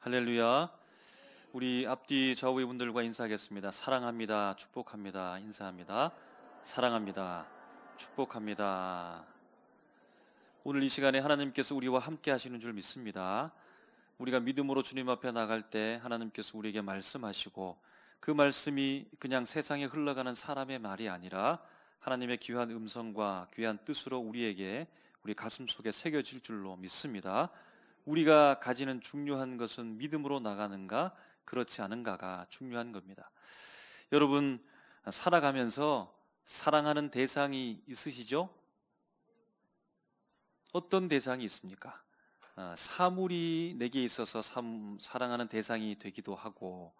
할렐루야. 우리 앞뒤 좌우의 분들과 인사하겠습니다. 사랑합니다. 축복합니다. 인사합니다. 사랑합니다. 축복합니다. 오늘 이 시간에 하나님께서 우리와 함께 하시는 줄 믿습니다. 우리가 믿음으로 주님 앞에 나갈 때 하나님께서 우리에게 말씀하시고 그 말씀이 그냥 세상에 흘러가는 사람의 말이 아니라 하나님의 귀한 음성과 귀한 뜻으로 우리에게 우리 가슴 속에 새겨질 줄로 믿습니다. 우리가 가지는 중요한 것은 믿음으로 나가는가 그렇지 않은가가 중요한 겁니다. 여러분, 살아가면서 사랑하는 대상이 있으시죠? 어떤 대상이 있습니까? 사물이 내게 있어서 사랑하는 대상이 되기도 하고,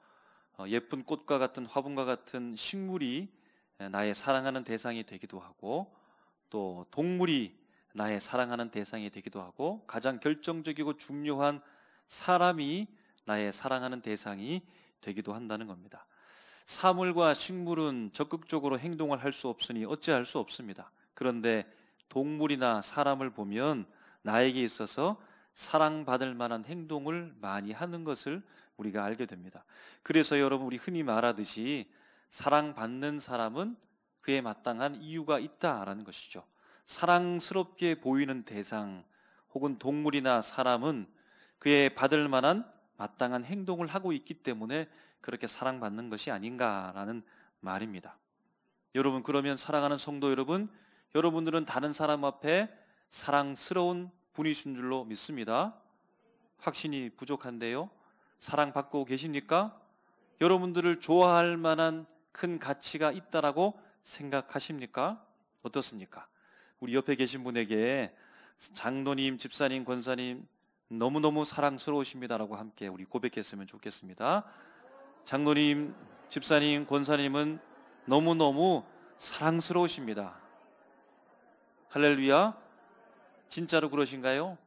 예쁜 꽃과 같은 화분과 같은 식물이 나의 사랑하는 대상이 되기도 하고, 또 동물이 나의 사랑하는 대상이 되기도 하고, 가장 결정적이고 중요한 사람이 나의 사랑하는 대상이 되기도 한다는 겁니다. 사물과 식물은 적극적으로 행동을 할 수 없으니 어찌할 수 없습니다. 그런데 동물이나 사람을 보면 나에게 있어서 사랑받을 만한 행동을 많이 하는 것을 우리가 알게 됩니다. 그래서 여러분, 우리 흔히 말하듯이 사랑받는 사람은 그에 마땅한 이유가 있다라는 것이죠. 사랑스럽게 보이는 대상 혹은 동물이나 사람은 그에 받을 만한 마땅한 행동을 하고 있기 때문에 그렇게 사랑받는 것이 아닌가라는 말입니다. 여러분, 그러면 사랑하는 성도 여러분, 여러분들은 다른 사람 앞에 사랑스러운 분이신 줄로 믿습니다. 확신이 부족한데요. 사랑받고 계십니까? 여러분들을 좋아할 만한 큰 가치가 있다라고 생각하십니까? 어떻습니까? 우리 옆에 계신 분에게 장로님, 집사님, 권사님 너무너무 사랑스러우십니다라고 함께 우리 고백했으면 좋겠습니다. 장로님, 집사님, 권사님은 너무너무 사랑스러우십니다. 할렐루야. 진짜로 그러신가요?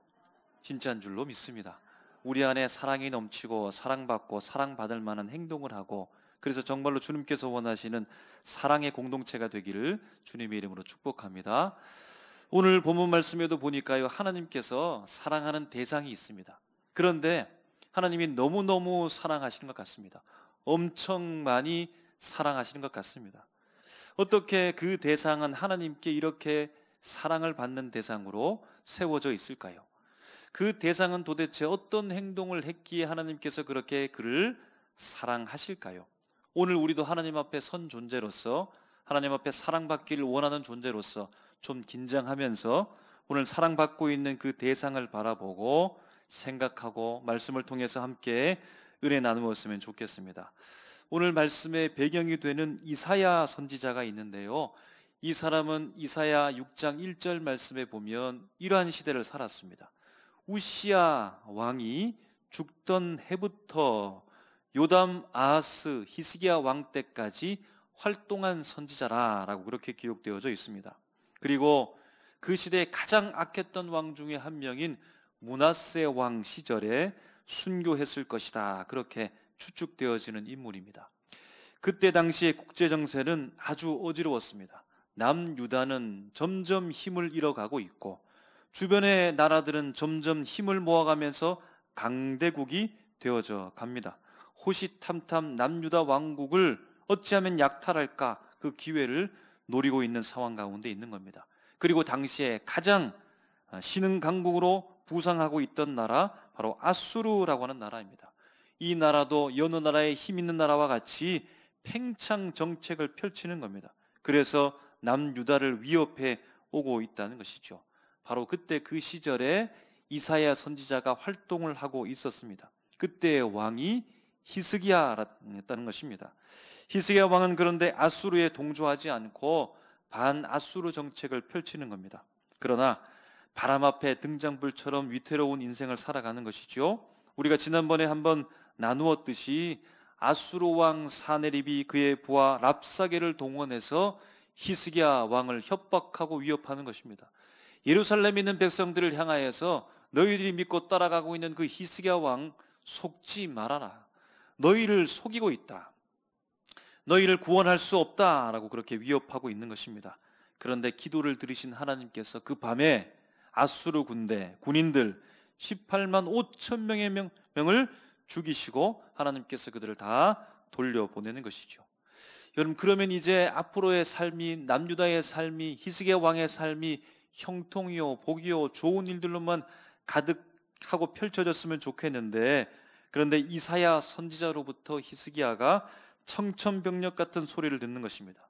진짜인 줄로 믿습니다. 우리 안에 사랑이 넘치고 사랑받고 사랑받을 만한 행동을 하고, 그래서 정말로 주님께서 원하시는 사랑의 공동체가 되기를 주님의 이름으로 축복합니다. 오늘 본문 말씀에도 보니까요, 하나님께서 사랑하는 대상이 있습니다. 그런데 하나님이 너무너무 사랑하시는 것 같습니다. 엄청 많이 사랑하시는 것 같습니다. 어떻게 그 대상은 하나님께 이렇게 사랑을 받는 대상으로 세워져 있을까요? 그 대상은 도대체 어떤 행동을 했기에 하나님께서 그렇게 그를 사랑하실까요? 오늘 우리도 하나님 앞에 선 존재로서, 하나님 앞에 사랑받기를 원하는 존재로서 좀 긴장하면서 오늘 사랑받고 있는 그 대상을 바라보고 생각하고 말씀을 통해서 함께 은혜 나누었으면 좋겠습니다. 오늘 말씀의 배경이 되는 이사야 선지자가 있는데요, 이 사람은 이사야 6장 1절 말씀에 보면 이러한 시대를 살았습니다. 우시야 왕이 죽던 해부터 요담, 아하스, 히스기야 왕 때까지 활동한 선지자라고 그렇게 기록되어져 있습니다. 그리고 그 시대에 가장 악했던 왕 중에 한 명인 므낫세 왕 시절에 순교했을 것이다, 그렇게 추측되어지는 인물입니다. 그때 당시의 국제 정세는 아주 어지러웠습니다. 남유다는 점점 힘을 잃어가고 있고 주변의 나라들은 점점 힘을 모아가면서 강대국이 되어져 갑니다. 호시탐탐 남유다 왕국을 어찌하면 약탈할까, 그 기회를 노리고 있는 상황 가운데 있는 겁니다. 그리고 당시에 가장 신흥 강국으로 부상하고 있던 나라, 바로 아수르라고 하는 나라입니다. 이 나라도 여느 나라의 힘 있는 나라와 같이 팽창 정책을 펼치는 겁니다. 그래서 남유다를 위협해 오고 있다는 것이죠. 바로 그때 그 시절에 이사야 선지자가 활동을 하고 있었습니다. 그때의 왕이 히스기야였다는 것입니다. 히스기야 왕은 그런데 아수르에 동조하지 않고 반아수르 정책을 펼치는 겁니다. 그러나 바람 앞에 등장불처럼 위태로운 인생을 살아가는 것이죠. 우리가 지난번에 한번 나누었듯이 아수르 왕 사네립이 그의 부하 랍사게를 동원해서 히스기야 왕을 협박하고 위협하는 것입니다. 예루살렘에 있는 백성들을 향하여서 너희들이 믿고 따라가고 있는 그 히스기야 왕 속지 말아라. 너희를 속이고 있다. 너희를 구원할 수 없다라고 그렇게 위협하고 있는 것입니다. 그런데 기도를 들으신 하나님께서 그 밤에 아수르 군대, 군인들 18만 5천 명을 죽이시고 하나님께서 그들을 다 돌려보내는 것이죠. 여러분, 그러면 이제 앞으로의 삶이, 남유다의 삶이, 히스기야 왕의 삶이 형통이요 복이요 좋은 일들로만 가득하고 펼쳐졌으면 좋겠는데, 그런데 이사야 선지자로부터 히스기야가 청천벽력 같은 소리를 듣는 것입니다.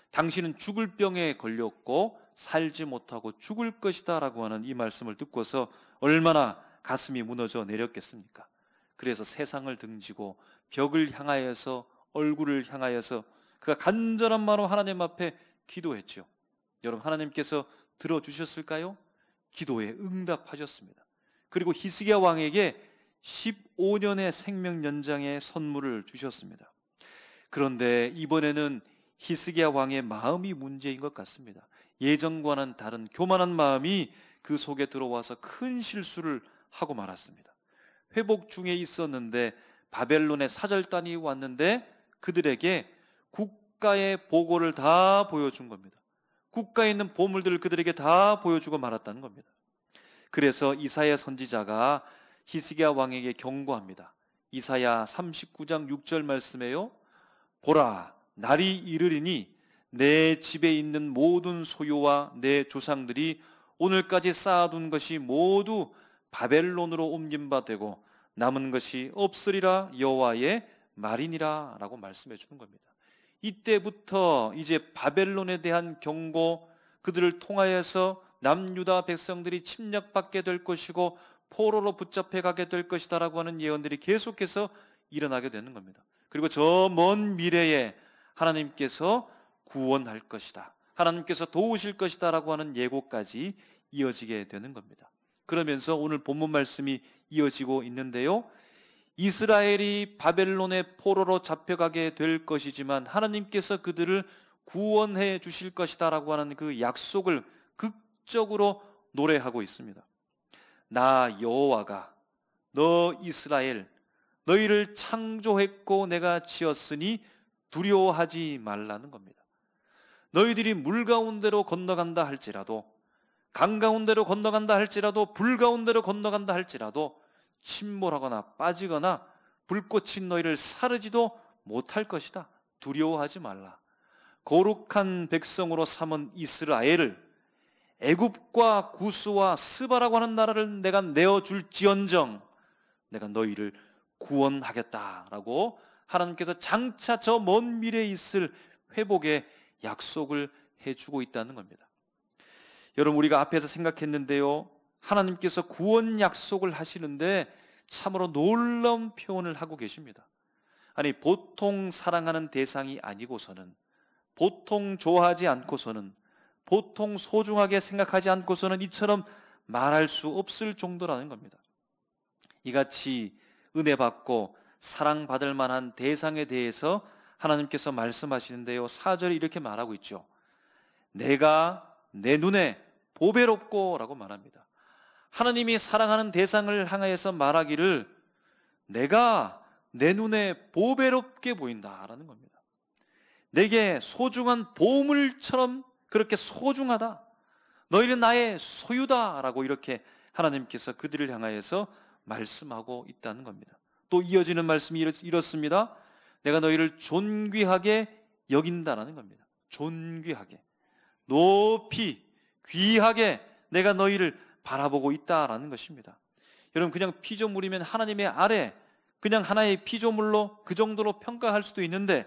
당신은 죽을 병에 걸렸고 살지 못하고 죽을 것이다 라고 하는 이 말씀을 듣고서 얼마나 가슴이 무너져 내렸겠습니까? 그래서 세상을 등지고 벽을 향하여서, 얼굴을 향하여서 그가 간절한 마음으로 하나님 앞에 기도했죠. 여러분, 하나님께서 들어주셨을까요? 기도에 응답하셨습니다. 그리고 히스기야 왕에게 15년의 생명 연장의 선물을 주셨습니다. 그런데 이번에는 히스기야 왕의 마음이 문제인 것 같습니다. 예전과는 다른 교만한 마음이 그 속에 들어와서 큰 실수를 하고 말았습니다. 회복 중에 있었는데 바벨론의 사절단이 왔는데 그들에게 국가의 보고를 다 보여준 겁니다. 국가에 있는 보물들을 그들에게 다 보여주고 말았다는 겁니다. 그래서 이사야 선지자가 히스기야 왕에게 경고합니다. 이사야 39장 6절 말씀에요. 보라, 날이 이르리니 내 집에 있는 모든 소유와 내 조상들이 오늘까지 쌓아둔 것이 모두 바벨론으로 옮긴 바 되고 남은 것이 없으리라 여호와의 말이니라 라고 말씀해 주는 겁니다. 이때부터 이제 바벨론에 대한 경고, 그들을 통하여서 남유다 백성들이 침략받게 될 것이고 포로로 붙잡혀 가게 될 것이다 라고 하는 예언들이 계속해서 일어나게 되는 겁니다. 그리고 저 먼 미래에 하나님께서 구원할 것이다, 하나님께서 도우실 것이다 라고 하는 예고까지 이어지게 되는 겁니다. 그러면서 오늘 본문 말씀이 이어지고 있는데요, 이스라엘이 바벨론의 포로로 잡혀가게 될 것이지만 하나님께서 그들을 구원해 주실 것이다 라고 하는 그 약속을 극적으로 노래하고 있습니다. 나 여호와가 너 이스라엘 너희를 창조했고 내가 지었으니 두려워하지 말라는 겁니다. 너희들이 물 가운데로 건너간다 할지라도, 강 가운데로 건너간다 할지라도, 불 가운데로 건너간다 할지라도 침몰하거나 빠지거나 불꽃이 너희를 사르지도 못할 것이다. 두려워하지 말라. 거룩한 백성으로 삼은 이스라엘을 애굽과 구스와 스바라고 하는 나라를 내가 내어줄지언정 내가 너희를 구원하겠다라고 하나님께서 장차 저 먼 미래에 있을 회복의 약속을 해주고 있다는 겁니다. 여러분, 우리가 앞에서 생각했는데요, 하나님께서 구원 약속을 하시는데 참으로 놀라운 표현을 하고 계십니다. 아니, 보통 사랑하는 대상이 아니고서는, 보통 좋아하지 않고서는, 보통 소중하게 생각하지 않고서는 이처럼 말할 수 없을 정도라는 겁니다. 이같이 은혜 받고 사랑받을 만한 대상에 대해서 하나님께서 말씀하시는데요, 4절에 이렇게 말하고 있죠. 내가 내 눈에 보배롭고 라고 말합니다. 하나님이 사랑하는 대상을 향하여서 말하기를 내가 내 눈에 보배롭게 보인다라는 겁니다. 내게 소중한 보물처럼 그렇게 소중하다, 너희는 나의 소유다라고 이렇게 하나님께서 그들을 향하여서 말씀하고 있다는 겁니다. 또 이어지는 말씀이 이렇습니다. 내가 너희를 존귀하게 여긴다라는 겁니다. 존귀하게, 높이, 귀하게 내가 너희를 바라보고 있다라는 것입니다. 여러분, 그냥 피조물이면 하나님의 아래 그냥 하나의 피조물로 그 정도로 평가할 수도 있는데,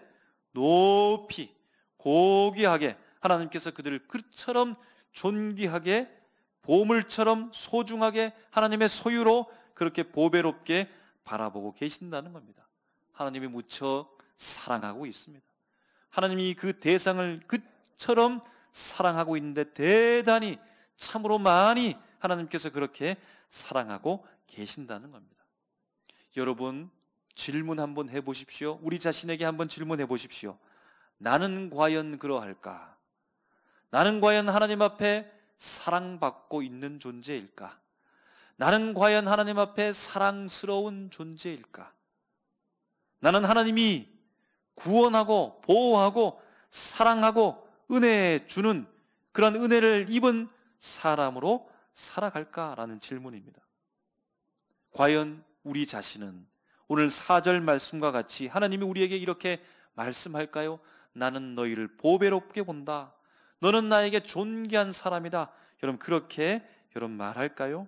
높이 고귀하게 하나님께서 그들을 그처럼 존귀하게, 보물처럼 소중하게 하나님의 소유로 그렇게 보배롭게 바라보고 계신다는 겁니다. 하나님이 무척 사랑하고 있습니다. 하나님이 그 대상을 그처럼 사랑하고 있는데 대단히 참으로 많이 하나님께서 그렇게 사랑하고 계신다는 겁니다. 여러분, 질문 한번 해보십시오. 우리 자신에게 한번 질문해 보십시오. 나는 과연 그러할까? 나는 과연 하나님 앞에 사랑받고 있는 존재일까? 나는 과연 하나님 앞에 사랑스러운 존재일까? 나는 하나님이 구원하고 보호하고 사랑하고 은혜 주는 그런 은혜를 입은 사람으로 살아갈까라는 질문입니다. 과연 우리 자신은 오늘 4절 말씀과 같이 하나님이 우리에게 이렇게 말씀할까요? 나는 너희를 보배롭게 본다. 너는 나에게 존귀한 사람이다. 여러분 그렇게 여러분 말할까요?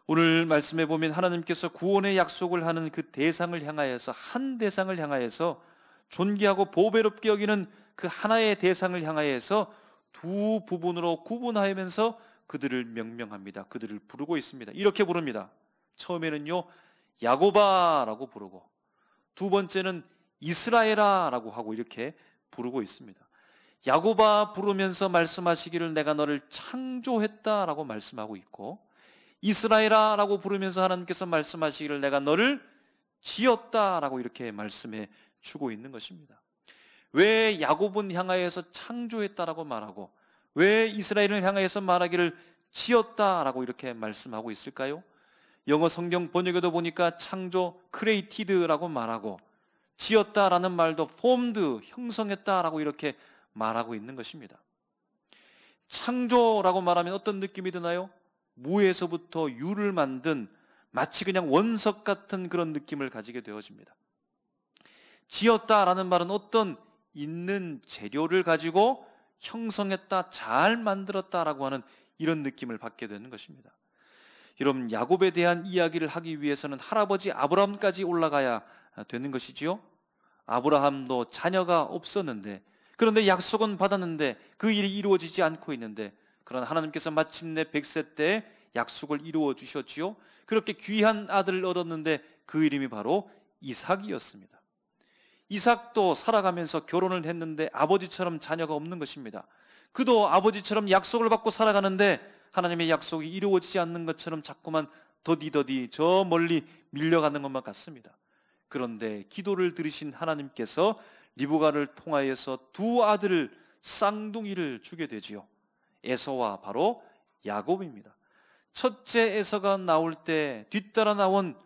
오늘 말씀에 보면 하나님께서 구원의 약속을 하는 그 대상을 향하여서 한 대상을 향하여서 존귀하고 보배롭게 여기는 그 하나의 대상을 향하여서 두 부분으로 구분하면서 그들을 명명합니다. 그들을 부르고 있습니다. 이렇게 부릅니다. 처음에는요 야고바라고 부르고 두 번째는 이스라엘아라고 하고 이렇게 부르고 있습니다. 야고바 부르면서 말씀하시기를 내가 너를 창조했다라고 말씀하고 있고 이스라엘아라고 부르면서 하나님께서 말씀하시기를 내가 너를 지었다라고 이렇게 말씀해 주고 있는 것입니다. 왜 야곱은 향하여서 창조했다라고 말하고 왜 이스라엘을 향하여서 말하기를 지었다라고 이렇게 말씀하고 있을까요? 영어 성경 번역에도 보니까 창조 created라고 말하고 지었다라는 말도 formed 형성했다라고 이렇게 말하고 있는 것입니다. 창조라고 말하면 어떤 느낌이 드나요? 무에서부터 유를 만든 마치 그냥 원석 같은 그런 느낌을 가지게 되어집니다. 지었다라는 말은 어떤 있는 재료를 가지고 형성했다, 잘 만들었다라고 하는 이런 느낌을 받게 되는 것입니다. 여러분 야곱에 대한 이야기를 하기 위해서는 할아버지 아브라함까지 올라가야 되는 것이지요. 아브라함도 자녀가 없었는데 그런데 약속은 받았는데 그 일이 이루어지지 않고 있는데 그러나 하나님께서 마침내 100세 때 약속을 이루어 주셨지요. 그렇게 귀한 아들을 얻었는데 그 이름이 바로 이삭이었습니다. 이삭도 살아가면서 결혼을 했는데 아버지처럼 자녀가 없는 것입니다. 그도 아버지처럼 약속을 받고 살아가는데 하나님의 약속이 이루어지지 않는 것처럼 자꾸만 더디더디 저 멀리 밀려가는 것만 같습니다. 그런데 기도를 들으신 하나님께서 리브가를 통하여서 두 아들을 쌍둥이를 주게 되지요. 에서와 바로 야곱입니다. 첫째 에서가 나올 때 뒤따라 나온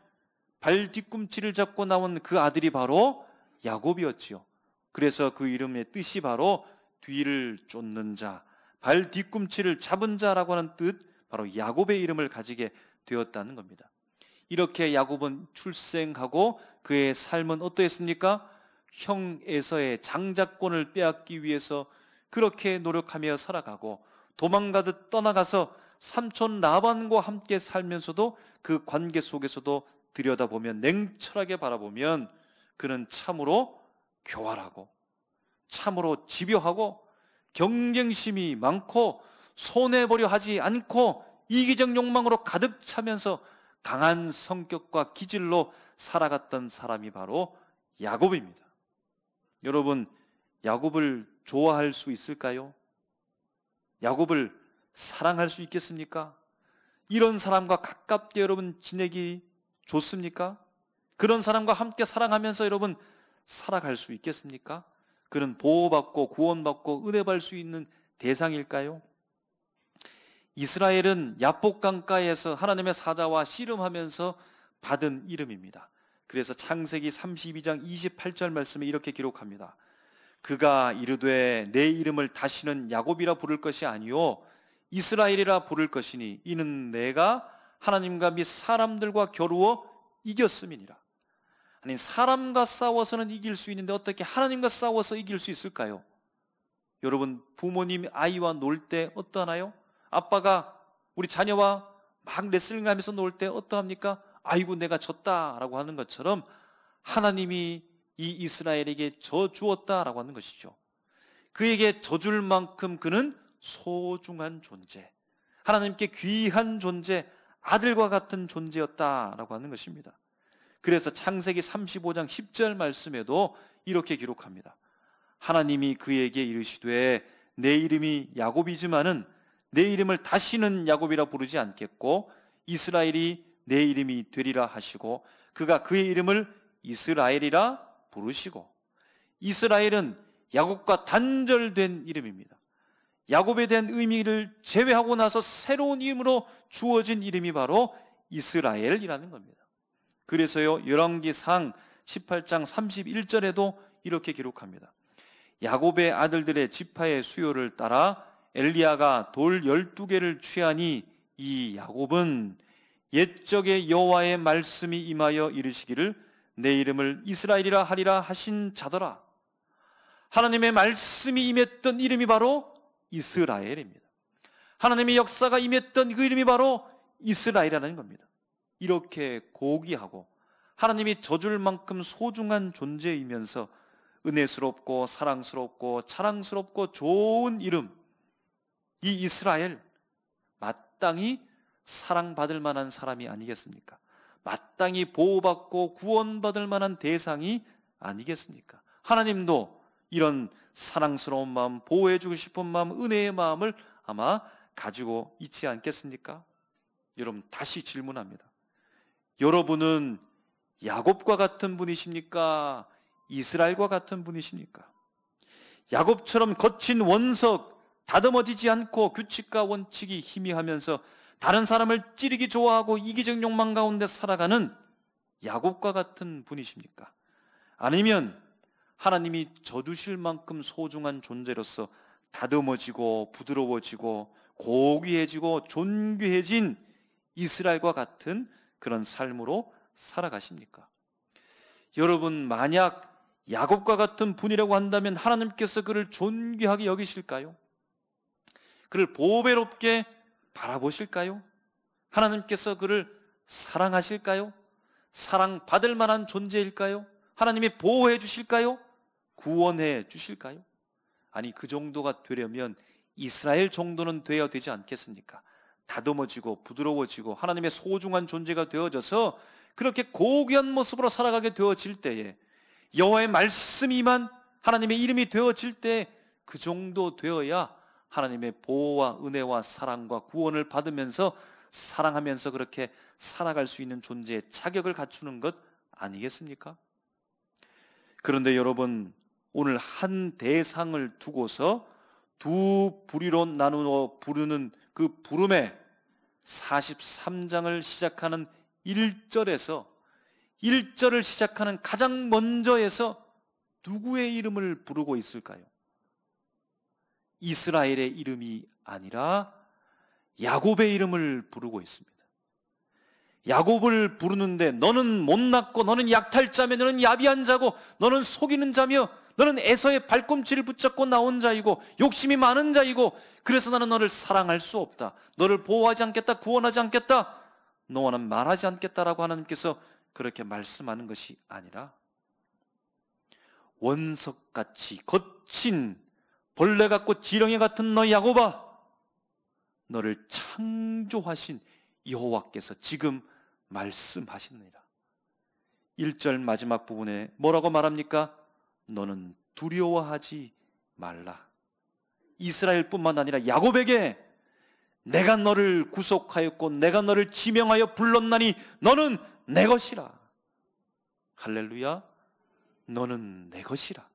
발 뒤꿈치를 잡고 나온 그 아들이 바로 야곱이었지요. 그래서 그 이름의 뜻이 바로 뒤를 쫓는 자, 발 뒤꿈치를 잡은 자라고 하는 뜻, 바로 야곱의 이름을 가지게 되었다는 겁니다. 이렇게 야곱은 출생하고 그의 삶은 어떠했습니까? 형 에서의 장자권을 빼앗기 위해서 그렇게 노력하며 살아가고 도망가듯 떠나가서 삼촌 라반과 함께 살면서도 그 관계 속에서도 들여다보면 냉철하게 바라보면 그는 참으로 교활하고 참으로 집요하고 경쟁심이 많고 손해보려 하지 않고 이기적 욕망으로 가득 차면서 강한 성격과 기질로 살아갔던 사람이 바로 야곱입니다. 여러분 야곱을 좋아할 수 있을까요? 야곱을 사랑할 수 있겠습니까? 이런 사람과 가깝게 여러분 지내기 좋습니까? 그런 사람과 함께 사랑하면서 여러분 살아갈 수 있겠습니까? 그는 보호받고 구원받고 은혜받을 수 있는 대상일까요? 이스라엘은 야복 강가에서 하나님의 사자와 씨름하면서 받은 이름입니다. 그래서 창세기 32장 28절 말씀에 이렇게 기록합니다. 그가 이르되 내 이름을 다시는 야곱이라 부를 것이 아니요 이스라엘이라 부를 것이니 이는 내가 하나님과 및 사람들과 겨루어 이겼음이니라. 아니 사람과 싸워서는 이길 수 있는데 어떻게 하나님과 싸워서 이길 수 있을까요? 여러분 부모님 아이와 놀 때 어떠하나요? 아빠가 우리 자녀와 막 레슬링하면서 놀 때 어떠합니까? 아이고 내가 졌다라고 하는 것처럼 하나님이 이 이스라엘에게 져 주었다라고 하는 것이죠. 그에게 져줄 만큼 그는 소중한 존재, 하나님께 귀한 존재, 아들과 같은 존재였다라고 하는 것입니다. 그래서 창세기 35장 10절 말씀에도 이렇게 기록합니다. 하나님이 그에게 이르시되 내 이름이 야곱이지만은 내 이름을 다시는 야곱이라 부르지 않겠고 이스라엘이 내 이름이 되리라 하시고 그가 그의 이름을 이스라엘이라 부르시고, 이스라엘은 야곱과 단절된 이름입니다. 야곱에 대한 의미를 제외하고 나서 새로운 이름으로 주어진 이름이 바로 이스라엘이라는 겁니다. 그래서요 열왕기상 18장 31절에도 이렇게 기록합니다. 야곱의 아들들의 지파의 수요를 따라 엘리야가 돌 12개를 취하니 이 야곱은 옛적에 여호와의 말씀이 임하여 이르시기를 내 이름을 이스라엘이라 하리라 하신 자더라. 하나님의 말씀이 임했던 이름이 바로 이스라엘입니다. 하나님의 역사가 임했던 그 이름이 바로 이스라엘이라는 겁니다. 이렇게 고귀하고 하나님이 져줄 만큼 소중한 존재이면서 은혜스럽고 사랑스럽고 자랑스럽고 좋은 이름, 이 이스라엘, 마땅히 사랑받을 만한 사람이 아니겠습니까? 마땅히 보호받고 구원받을 만한 대상이 아니겠습니까? 하나님도 이런 사랑스러운 마음, 보호해주고 싶은 마음, 은혜의 마음을 아마 가지고 있지 않겠습니까? 여러분, 다시 질문합니다. 여러분은 야곱과 같은 분이십니까? 이스라엘과 같은 분이십니까? 야곱처럼 거친 원석, 다듬어지지 않고 규칙과 원칙이 희미하면서 다른 사람을 찌르기 좋아하고 이기적 욕망 가운데 살아가는 야곱과 같은 분이십니까? 아니면 하나님이 져주실 만큼 소중한 존재로서 다듬어지고 부드러워지고 고귀해지고 존귀해진 이스라엘과 같은 그런 삶으로 살아가십니까? 여러분, 만약 야곱과 같은 분이라고 한다면 하나님께서 그를 존귀하게 여기실까요? 그를 보배롭게 바라보실까요? 하나님께서 그를 사랑하실까요? 사랑받을 만한 존재일까요? 하나님이 보호해 주실까요? 구원해 주실까요? 아니, 그 정도가 되려면 이스라엘 정도는 되어야 되지 않겠습니까? 다듬어지고 부드러워지고 하나님의 소중한 존재가 되어져서 그렇게 고귀한 모습으로 살아가게 되어질 때에, 여호와의 말씀이만 하나님의 이름이 되어질 때 그 정도 되어야 하나님의 보호와 은혜와 사랑과 구원을 받으면서 사랑하면서 그렇게 살아갈 수 있는 존재의 자격을 갖추는 것 아니겠습니까? 그런데 여러분, 오늘 한 대상을 두고서 두 부류로 나누어 부르는 그 부름에 43장을 시작하는 1절에서 1절을 시작하는 가장 먼저에서 누구의 이름을 부르고 있을까요? 이스라엘의 이름이 아니라 야곱의 이름을 부르고 있습니다. 야곱을 부르는데 너는 못났고 너는 약탈자며 너는 야비한 자고 너는 속이는 자며 너는 에서의 발꿈치를 붙잡고 나온 자이고 욕심이 많은 자이고 그래서 나는 너를 사랑할 수 없다. 너를 보호하지 않겠다. 구원하지 않겠다. 너와는 말하지 않겠다라고 하나님께서 그렇게 말씀하는 것이 아니라 원석같이 거친 벌레 같고 지렁이 같은 너 야곱아, 너를 창조하신 여호와께서 지금 말씀하시느니라. 1절 마지막 부분에 뭐라고 말합니까? 너는 두려워하지 말라. 이스라엘뿐만 아니라 야곱에게 내가 너를 구속하였고 내가 너를 지명하여 불렀나니 너는 내 것이라. 할렐루야. 너는 내 것이라.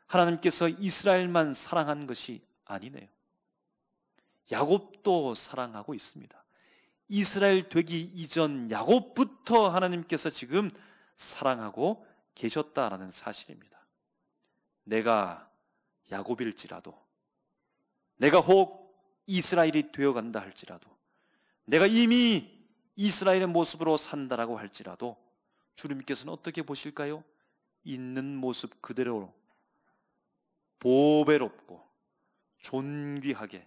하나님께서 이스라엘만 사랑한 것이 아니네요. 야곱도 사랑하고 있습니다. 이스라엘 되기 이전 야곱부터 하나님께서 지금 사랑하고 계셨다라는 사실입니다. 내가 야곱일지라도, 내가 혹 이스라엘이 되어간다 할지라도, 내가 이미 이스라엘의 모습으로 산다라고 할지라도 주님께서는 어떻게 보실까요? 있는 모습 그대로 보배롭고 존귀하게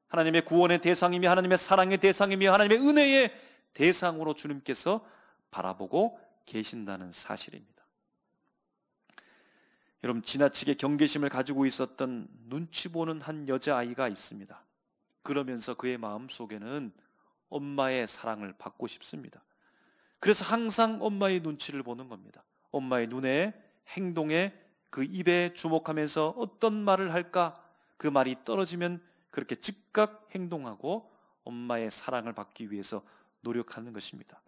하나님의 구원의 대상이며 하나님의 사랑의 대상이며 하나님의 은혜의 대상으로 주님께서 바라보고 계신다는 사실입니다. 여러분, 지나치게 경계심을 가지고 있었던 눈치 보는 한 여자아이가 있습니다. 그러면서 그의 마음속에는 엄마의 사랑을 받고 싶습니다. 그래서 항상 엄마의 눈치를 보는 겁니다. 엄마의 눈에, 행동에, 그 입에 주목하면서 어떤 말을 할까? 그 말이 떨어지면 그렇게 즉각 행동하고 엄마의 사랑을 받기 위해서 노력하는 것입니다.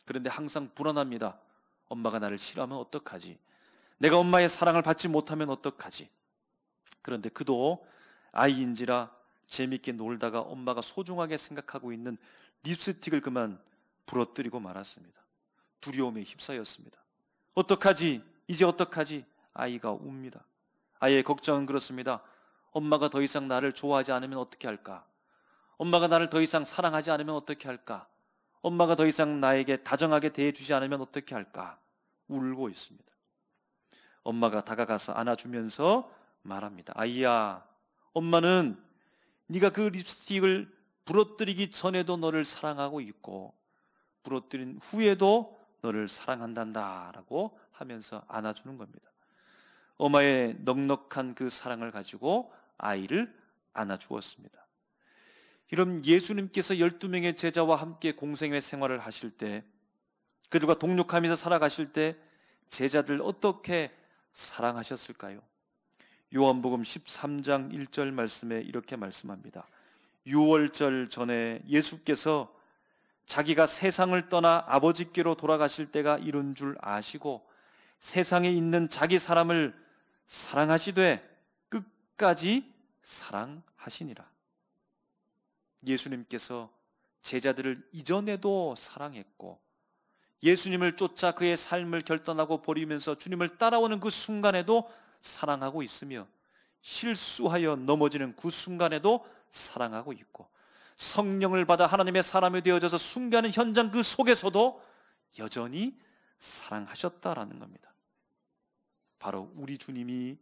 그런데 항상 불안합니다. 엄마가 나를 싫어하면 어떡하지? 내가 엄마의 사랑을 받지 못하면 어떡하지? 그런데 그도 아이인지라 재밌게 놀다가 엄마가 소중하게 생각하고 있는 립스틱을 그만 부러뜨리고 말았습니다. 두려움에 휩싸였습니다. 어떡하지? 이제 어떡하지? 아이가 웁니다. 아이의 걱정은 그렇습니다. 엄마가 더 이상 나를 좋아하지 않으면 어떻게 할까? 엄마가 나를 더 이상 사랑하지 않으면 어떻게 할까? 엄마가 더 이상 나에게 다정하게 대해주지 않으면 어떻게 할까? 울고 있습니다. 엄마가 다가가서 안아주면서 말합니다. 아이야, 엄마는 네가 그 립스틱을 부러뜨리기 전에도 너를 사랑하고 있고 부러뜨린 후에도 너를 사랑한단다 라고 하면서 안아주는 겁니다. 엄마의 넉넉한 그 사랑을 가지고 아이를 안아주었습니다. 이런 예수님께서 12명의 제자와 함께 공생애 생활을 하실 때, 그들과 동역하면서 살아가실 때 제자들 어떻게 사랑하셨을까요? 요한복음 13장 1절 말씀에 이렇게 말씀합니다. 유월절 전에 예수께서 자기가 세상을 떠나 아버지께로 돌아가실 때가 이른 줄 아시고 세상에 있는 자기 사람을 사랑하시되 끝까지 사랑하시니라. 예수님께서 제자들을 이전에도 사랑했고 예수님을 쫓아 그의 삶을 결단하고 버리면서 주님을 따라오는 그 순간에도 사랑하고 있으며 실수하여 넘어지는 그 순간에도 사랑하고 있고 성령을 받아 하나님의 사람이 되어져서 숭배하는 현장 그 속에서도 여전히 사랑하셨다라는 겁니다. 바로 우리 주님이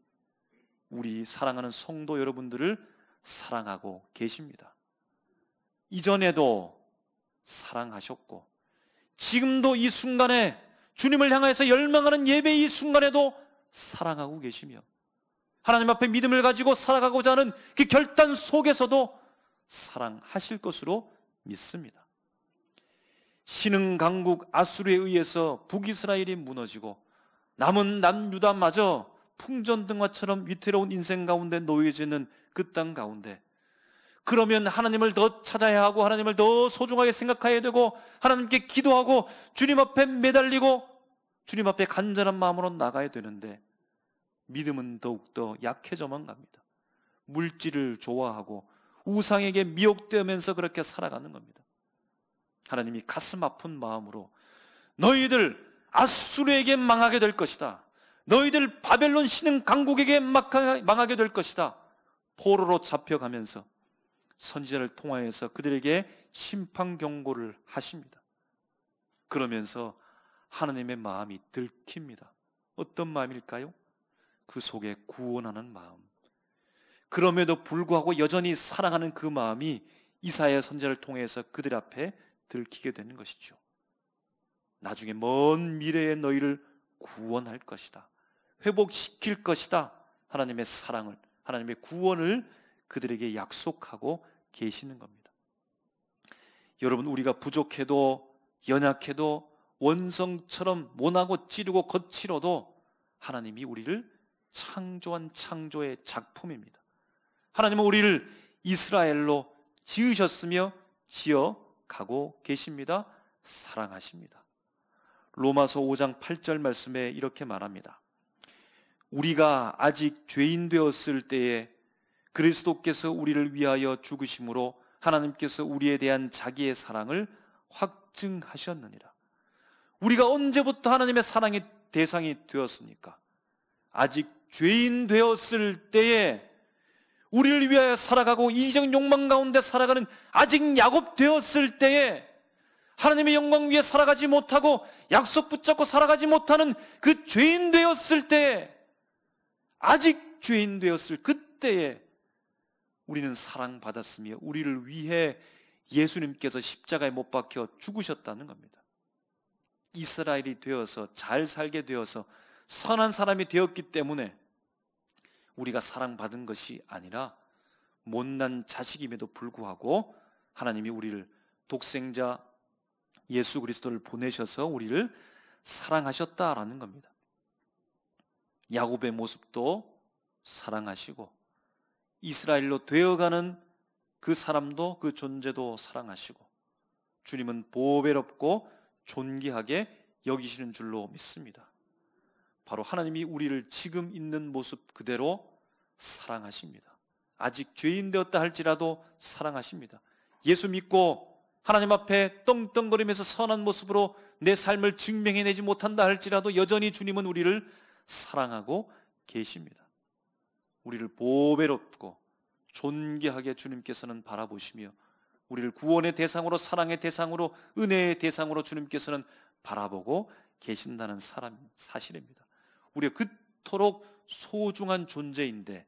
우리 사랑하는 성도 여러분들을 사랑하고 계십니다. 이전에도 사랑하셨고 지금도 이 순간에 주님을 향해서 열망하는 예배의 이 순간에도 사랑하고 계시며 하나님 앞에 믿음을 가지고 살아가고자 하는 그 결단 속에서도 사랑하실 것으로 믿습니다. 신흥 강국 아수르에 의해서 북이스라엘이 무너지고 남은 남유다마저 풍전등화처럼 위태로운 인생 가운데 놓여지는 그 땅 가운데, 그러면 하나님을 더 찾아야 하고 하나님을 더 소중하게 생각해야 되고 하나님께 기도하고 주님 앞에 매달리고 주님 앞에 간절한 마음으로 나가야 되는데 믿음은 더욱더 약해져만 갑니다. 물질을 좋아하고 우상에게 미혹되면서 그렇게 살아가는 겁니다. 하나님이 가슴 아픈 마음으로 너희들 아수르에게 망하게 될 것이다, 너희들 바벨론 신흥 강국에게 망하게 될 것이다, 포로로 잡혀가면서 선지자를 통하여서 그들에게 심판 경고를 하십니다. 그러면서 하나님의 마음이 들킵니다. 어떤 마음일까요? 그 속에 구원하는 마음. 그럼에도 불구하고 여전히 사랑하는 그 마음이 이사야 선지자를 통해서 그들 앞에 들키게 되는 것이죠. 나중에 먼 미래에 너희를 구원할 것이다, 회복시킬 것이다, 하나님의 사랑을, 하나님의 구원을 그들에게 약속하고 계시는 겁니다. 여러분, 우리가 부족해도 연약해도 원성처럼 모나고 찌르고 거칠어도 하나님이 우리를 창조한 창조의 작품입니다. 하나님은 우리를 이스라엘로 지으셨으며 지어가고 계십니다. 사랑하십니다. 로마서 5장 8절 말씀에 이렇게 말합니다. 우리가 아직 죄인 되었을 때에 그리스도께서 우리를 위하여 죽으심으로 하나님께서 우리에 대한 자기의 사랑을 확증하셨느니라. 우리가 언제부터 하나님의 사랑의 대상이 되었습니까? 아직 죄인 되었을 때에 우리를 위하여 살아가고 이기적 욕망 가운데 살아가는 아직 야곱되었을 때에 하나님의 영광 위에 살아가지 못하고 약속 붙잡고 살아가지 못하는 그 죄인 되었을 때에, 아직 죄인 되었을 그때에 우리는 사랑받았으며 우리를 위해 예수님께서 십자가에 못 박혀 죽으셨다는 겁니다. 이스라엘이 되어서 잘 살게 되어서 선한 사람이 되었기 때문에 우리가 사랑받은 것이 아니라 못난 자식임에도 불구하고 하나님이 우리를 독생자 예수 그리스도를 보내셔서 우리를 사랑하셨다라는 겁니다. 야곱의 모습도 사랑하시고 이스라엘로 되어가는 그 사람도, 그 존재도 사랑하시고 주님은 보배롭고 존귀하게 여기시는 줄로 믿습니다. 바로 하나님이 우리를 지금 있는 모습 그대로 사랑하십니다. 아직 죄인 되었다 할지라도 사랑하십니다. 예수 믿고 하나님 앞에 떵떵거리면서 선한 모습으로 내 삶을 증명해내지 못한다 할지라도 여전히 주님은 우리를 사랑하고 계십니다. 우리를 보배롭고 존귀하게 주님께서는 바라보시며 우리를 구원의 대상으로, 사랑의 대상으로, 은혜의 대상으로 주님께서는 바라보고 계신다는 사실입니다. 우리가 그토록 소중한 존재인데,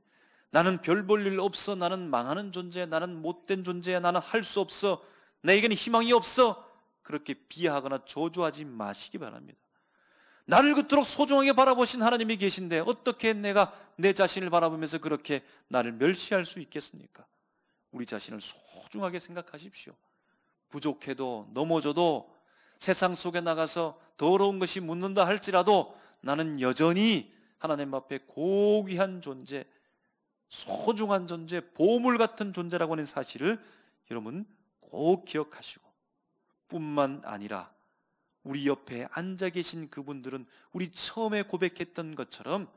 나는 별 볼 일 없어, 나는 망하는 존재야, 나는 못된 존재야, 나는 할 수 없어, 나에게는 희망이 없어, 그렇게 비하하거나 저주하지 마시기 바랍니다. 나를 그토록 소중하게 바라보신 하나님이 계신데 어떻게 내가 내 자신을 바라보면서 그렇게 나를 멸시할 수 있겠습니까? 우리 자신을 소중하게 생각하십시오. 부족해도, 넘어져도, 세상 속에 나가서 더러운 것이 묻는다 할지라도 나는 여전히 하나님 앞에 고귀한 존재, 소중한 존재, 보물 같은 존재라고 하는 사실을 여러분 꼭 기억하시고, 뿐만 아니라 우리 옆에 앉아 계신 그분들은 우리 처음에 고백했던 것처럼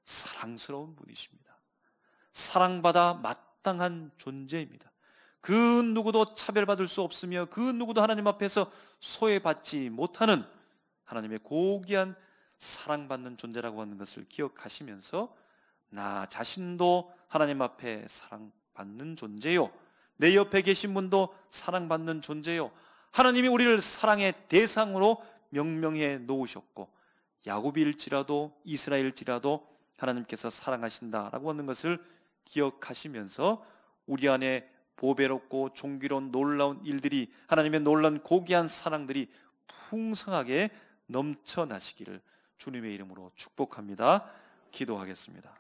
사랑스러운 분이십니다. 사랑받아 마땅한 존재입니다. 그 누구도 차별받을 수 없으며 그 누구도 하나님 앞에서 소외받지 못하는 하나님의 고귀한 사랑받는 존재라고 하는 것을 기억하시면서 나 자신도 하나님 앞에 사랑받는 존재요, 내 옆에 계신 분도 사랑받는 존재요, 하나님이 우리를 사랑의 대상으로 명명해 놓으셨고 야곱일지라도 이스라엘일지라도 하나님께서 사랑하신다라고 하는 것을 기억하시면서 우리 안에 보배롭고 존귀로운 놀라운 일들이, 하나님의 놀라운 고귀한 사랑들이 풍성하게 넘쳐나시기를 주님의 이름으로 축복합니다. 기도하겠습니다.